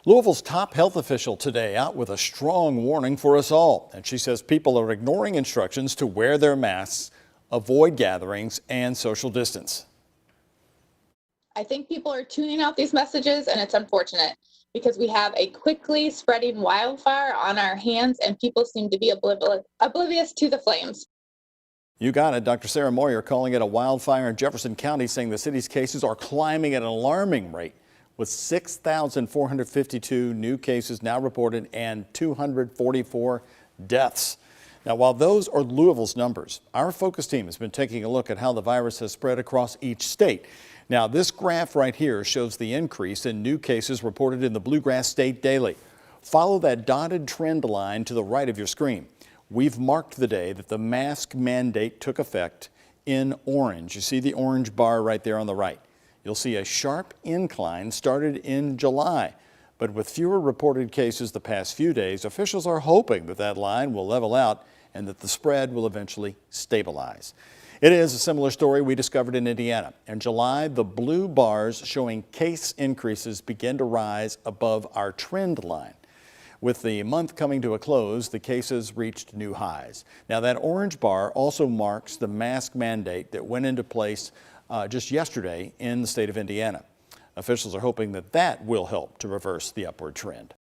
Louisville's top health official today out with a strong warning for us all. And she says people are ignoring instructions to wear their masks, avoid gatherings, and social distance. I think people are tuning out these messages, and it's unfortunate because we have a quickly spreading wildfire on our hands and people seem to be oblivious to the flames. You got it. Dr. Sarah Moyer calling it a wildfire in Jefferson County, saying the city's cases are climbing at an alarming rate, with 6,452 new cases now reported and 244 deaths. Now, while those are Louisville's numbers, our focus team has been taking a look at how the virus has spread across each state. Now, this graph right here shows the increase in new cases reported in the Bluegrass State Daily. Follow that dotted trend line to the right of your screen. We've marked the day that the mask mandate took effect in orange. You see the orange bar right there on the right. You'll see a sharp incline started in July. But with fewer reported cases the past few days, officials are hoping that that line will level out and that the spread will eventually stabilize. It is a similar story we discovered in Indiana. In July, the blue bars showing case increases began to rise above our trend line. With the month coming to a close, the cases reached new highs. Now, that orange bar also marks the mask mandate that went into place just yesterday in the state of Indiana. Officials are hoping that that will help to reverse the upward trend.